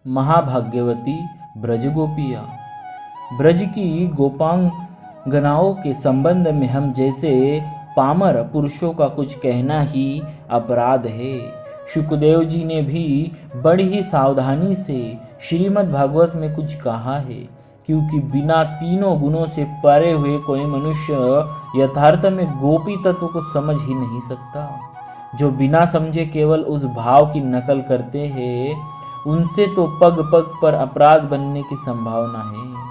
महाभाग्यवती ब्रजगोपिया। ब्रज की गोपांगनाओं के संबंध में हम जैसे पामर पुरुषों का कुछ कहना ही अपराध है। शुकदेव जी ने भी बड़ी ही सावधानी से श्रीमद् भागवत में कुछ कहा है, क्योंकि बिना तीनों गुणों से परे हुए कोई मनुष्य यथार्थ में गोपी तत्व को समझ ही नहीं सकता। जो बिना समझे केवल उस भाव की नकल करते हैं, उनसे तो पग पग पर अपराध बनने की संभावना है।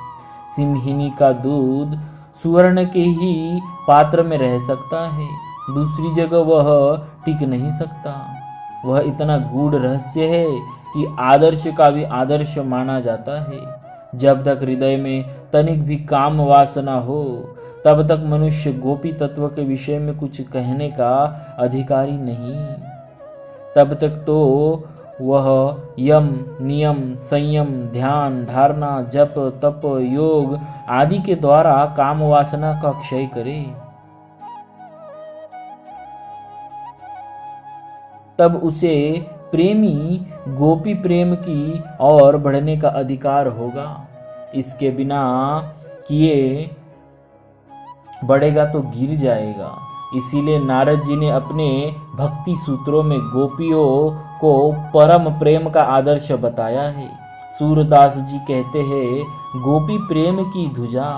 सिंहिनी का दूध सुवर्ण के ही पात्र में रह सकता है, दूसरी जगह वह टिक नहीं सकता। वह इतना गूढ़ रहस्य है कि आदर्श का भी आदर्श माना जाता है। जब तक हृदय में तनिक भी काम वासना हो, तब तक मनुष्य गोपी तत्व के विषय में कुछ कहने का अधिकारी नहीं। तब तक तो वह यम, नियम, संयम, ध्यान, धारणा, जप, तप, योग आदि के द्वारा काम वासना का क्षय करे। तब उसे प्रेमी गोपी प्रेम की ओर बढ़ने का अधिकार होगा। इसके बिना किए बढ़ेगा तो गिर जाएगा। इसीलिए नारद जी ने अपने भक्ति सूत्रों में गोपियों को परम प्रेम का आदर्श बताया है। सूरदास जी कहते हैं, गोपी प्रेम की धुजा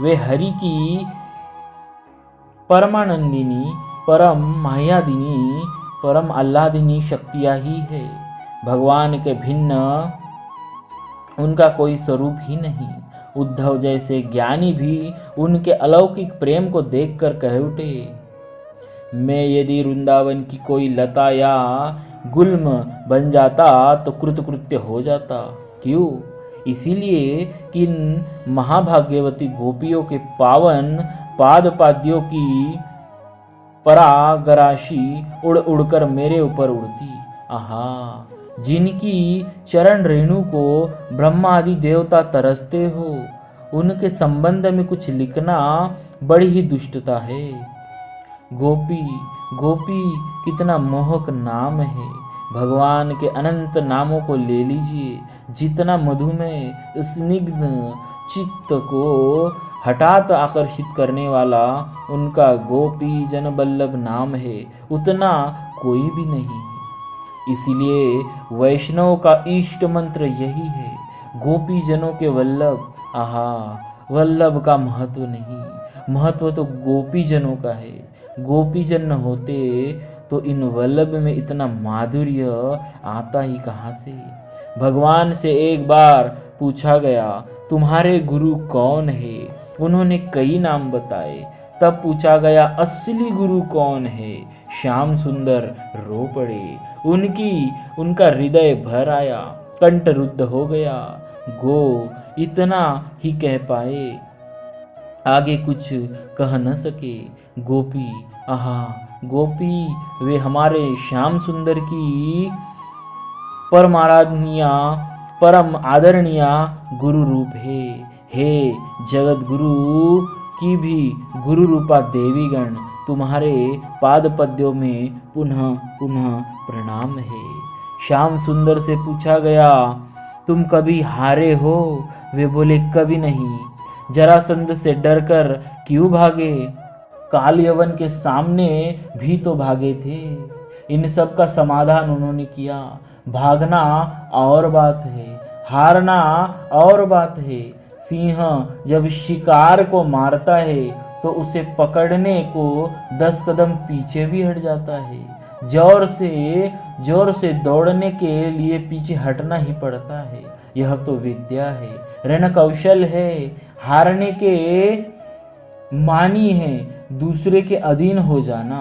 वे हरि की परमानंदिनी, परम मायादिनी, परम आह्लादिनी शक्तियां ही है। भगवान के भिन्न उनका कोई स्वरूप ही नहीं। उद्धव जैसे ज्ञानी भी उनके अलौकिक प्रेम को देखकर कह उठे, मैं यदि वृंदावन की कोई लता या गुल्म बन जाता तो कृतकृत्य हो जाता। क्यों? इसीलिए कि इन महाभाग्यवती गोपियों के पावन पादपाद्यों की परागराशि उड़ उड़कर मेरे ऊपर उड़ती। आहा, जिनकी चरण रेणु को ब्रह्मा आदि देवता तरसते हो, उनके संबंध में कुछ लिखना बड़ी ही दुष्टता है। गोपी गोपी कितना मोहक नाम है। भगवान के अनंत नामों को ले लीजिए, जितना मधुमेह स्निग्ध चित्त को हठात आकर्षित करने वाला उनका गोपी जन बल्लभ नाम है, उतना कोई भी नहीं। इसीलिए वैष्णव का इष्ट मंत्र यही है, गोपी जनों के वल्लभ। आहा, वल्लभ का महत्व नहीं, महत्व तो गोपी जनों का है। गोपी जन होते तो इन वल्लभ में इतना माधुर्य आता ही कहाँ से। भगवान से एक बार पूछा गया, तुम्हारे गुरु कौन है? उन्होंने कई नाम बताए। तब पूछा गया, असली गुरु कौन है? श्याम सुंदर रो पड़े। उनका हृदय भर आया, कंठ रुद्ध हो गया। गो इतना ही कह पाए, आगे कुछ कह न सके। गोपी, आहा गोपी, वे हमारे श्याम सुंदर की परम आराधनीय, परम आदरणीय गुरु रूप है। हे जगत गुरु की भी गुरु रूपा देवीगण, तुम्हारे पाद पद्यों में पुनः पुनः प्रणाम है। श्याम सुंदर से पूछा गया, तुम कभी हारे हो? वे बोले, कभी नहीं। जरासंध से डरकर क्यों भागे? काल यवन के सामने भी तो भागे थे। इन सब का समाधान उन्होंने किया। भागना और बात है, हारना और बात है। सिंह जब शिकार को मारता है तो उसे पकड़ने को 10 कदम पीछे भी हट जाता है। जोर से दौड़ने के लिए पीछे हटना ही पड़ता है। यह तो विद्या है, रण कौशल है। हारने के मानी है दूसरे के अधीन हो जाना,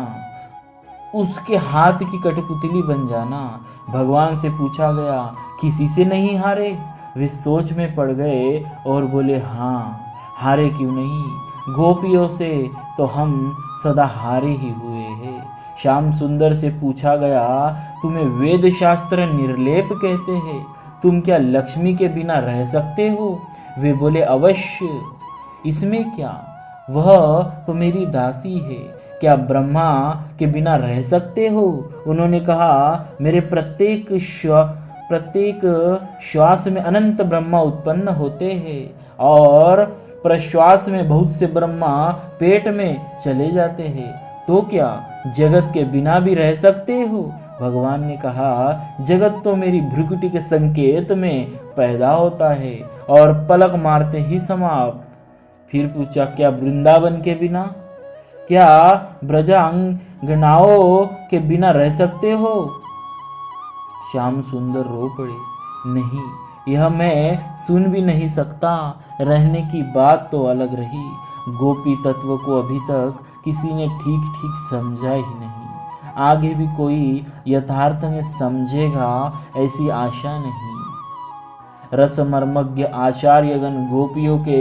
उसके हाथ की कठपुतली बन जाना। भगवान से पूछा गया, किसी से नहीं हारे? वे सोच में पड़ गए और बोले, हाँ, हारे क्यों नहीं, गोपियों से तो हम सदा हारे ही हुए हैं। श्याम सुंदर से पूछा गया, तुम्हें वेद शास्त्र निर्लेप कहते हैं, तुम क्या लक्ष्मी के बिना रह सकते हो? वे बोले, अवश्य, इसमें क्या, वह तो मेरी दासी है, क्या ब्रह्मा के बिना रह सकते हो? उन्होंने कहा, मेरे प्रत्येक श्वास में अनंत ब्रह्मा उत्पन्न होते हैं और प्रश्वास में बहुत से ब्रह्मा पेट में चले जाते हैं। तो क्या जगत के बिना भी रह सकते हो? भगवान ने कहा, जगत तो मेरी भ्रुकुटी के संकेत में पैदा होता है और पलक मारते ही समाप्त। फिर पूछा, क्या वृंदावन के बिना, क्या ब्रजांगनाओं के बिना रह सकते हो? श्याम सुंदर रो पड़े, नहीं, यह मैं सुन भी नहीं सकता। रहने की बात तो अलग रही, गोपी तत्व को अभी तक किसी ने ठीक ठीक समझा ही नहीं। आगे भी कोई यथार्थ में समझेगा ऐसी आशा नहीं। रसमर्मज्ञ आचार्यगण गोपियों के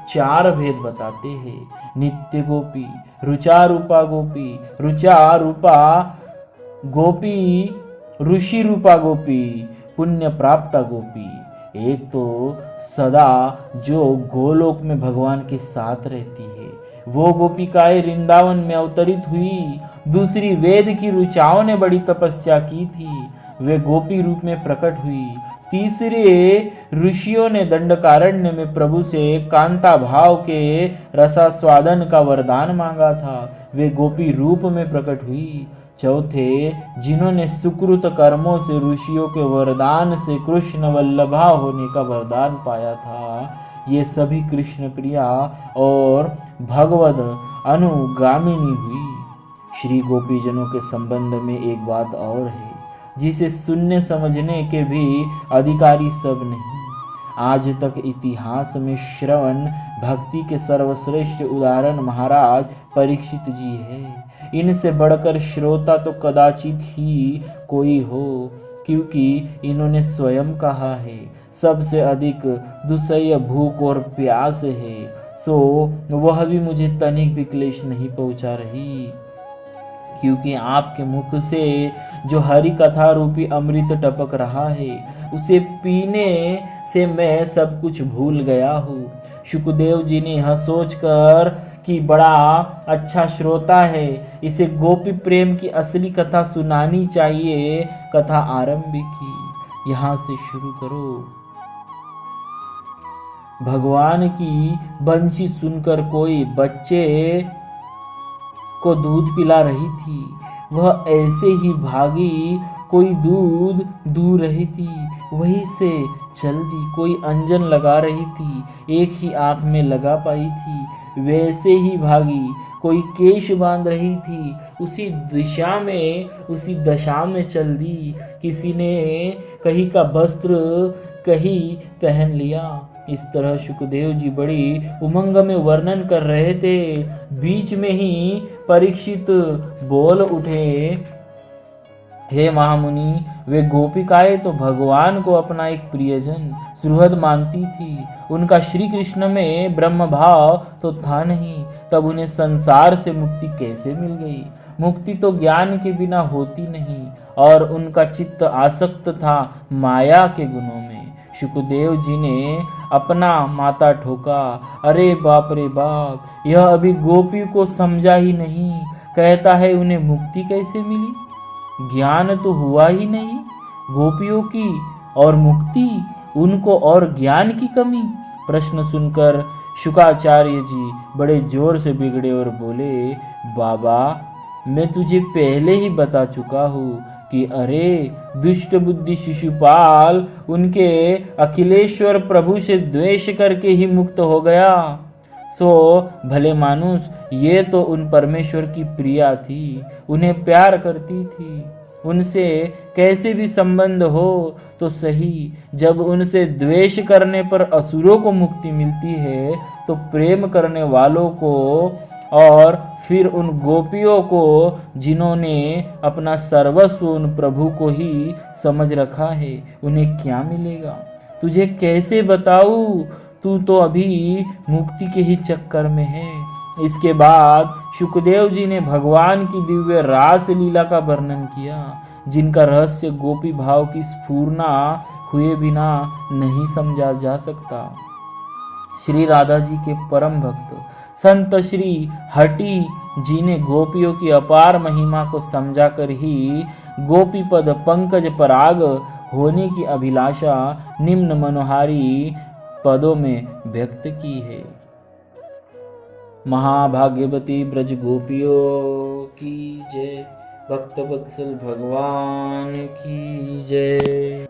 4 भेद बताते हैं। नित्य गोपी, रुचा रूपा गोपी, रुचा रूपा गोपी, ऋषि रूपा गोपी, पुण्य प्राप्ता गोपी। एक तो सदा जो गोलोक में भगवान के साथ रहती है, वो गोपिकाएं वृंदावन में अवतरित हुई। दूसरी वेद की ऋचाओं ने बड़ी तपस्या की थी, वे गोपी रूप में प्रकट हुई। तीसरे ऋषियों ने दंडकारण्य में प्रभु से कांता भाव के रसास्वादन का वरदान मांगा था, वे गोपी रूप में प्रकट हुई। चौथे जिन्होंने सुकृत कर्मों से ऋषियों के वरदान से कृष्ण वल्लभा होने का वरदान पाया था, ये सभी कृष्ण प्रिया और भगवद अनुगामिनी हुई। श्री गोपीजनों के संबंध में एक बात और है, जिसे सुनने समझने के भी अधिकारी सब नहीं। आज तक इतिहास में श्रवण भक्ति के सर्वश्रेष्ठ उदाहरण महाराज परीक्षित जी है। इनसे बढ़कर श्रोता तो कदाचित ही कोई हो, क्योंकि इन्होंने स्वयं कहा है, सबसे अधिक दुसह्य भूख और प्यास है, सो वह भी मुझे तनिक भी क्लेश नहीं पहुंचा रही। क्योंकि आपके मुख से जो हरि कथा रूपी अमृत टपक रहा है, उसे पीने से मैं सब कुछ भूल गया हूँ। शुकदेव जी ने यह सोचकर कि बड़ा अच्छा श्रोता है, इसे गोपी प्रेम की असली कथा सुनानी चाहिए, कथा आरंभ की। यहाँ से शुरू करो। भगवान की बंशी सुनकर कोई बच्चे को दूध पिला रही थी, वह ऐसे ही भागी, कोई दूध दूह रही थी, वहीं से चल दी। कोई अंजन लगा रही थी, एक ही आंख में लगा पाई थी, वैसे ही भागी। कोई केश बांध रही थी, उसी दशा में चल दी। किसी ने कहीं का वस्त्र कहीं पहन लिया। इस तरह शुकदेव जी बड़ी उमंग में वर्णन कर रहे थे। बीच में ही परीक्षित बोल उठे, हे महामुनि, वे गोपिकाएं तो भगवान को अपना एक प्रियजन सुहृद मानती थी। उनका श्री कृष्ण में ब्रह्म भाव तो था नहीं, तब उन्हें संसार से मुक्ति कैसे मिल गई? मुक्ति तो ज्ञान के बिना होती नहीं, और उनका चित्त आसक्त था माया के गुणों में। शुकदेव जी ने अपना माथा ठोका, अरे बाप रे बाप, यह अभी गोपी को समझा ही नहीं। कहता है उन्हें मुक्ति कैसे मिली? ज्ञान तो हुआ ही नहीं। गोपियों की और मुक्ति, उनको और ज्ञान की कमी। प्रश्न सुनकर शुकाचार्य जी बड़े जोर से बिगड़े और बोले, बाबा, मैं तुझे पहले ही बता चुका हूँ कि अरे दुष्ट बुद्धि शिशुपाल उनके अखिलेश्वर प्रभु से द्वेष करके ही मुक्त हो गया। सो भले मानुस, ये तो उन परमेश्वर की प्रिया थी, उन्हें प्यार करती थी। उनसे कैसे भी संबंध हो तो सही, जब उनसे द्वेष करने पर असुरों को मुक्ति मिलती है, तो प्रेम करने वालों को और फिर उन गोपियों को जिन्होंने अपना सर्वस्व उन प्रभु को ही समझ रखा है, उन्हें क्या मिलेगा? तुझे कैसे बताऊं? तू तो अभी मुक्ति के ही चक्कर में है। इसके बाद शुकदेव जी ने भगवान की दिव्य रास लीला का वर्णन किया, जिनका रहस्य गोपी भाव की स्फूर्णा हुए बिना नहीं समझा जा सकता। श्री राधा जी के परम भक्त संत श्री हटि जी ने गोपियों की अपार महिमा को समझा कर ही गोपी पद पंकज पराग होने की अभिलाषा निम्न मनोहारी पदों में व्यक्त की है। महाभाग्यवती ब्रज गोपियों की जय, भक्त वत्सल भगवान की जय।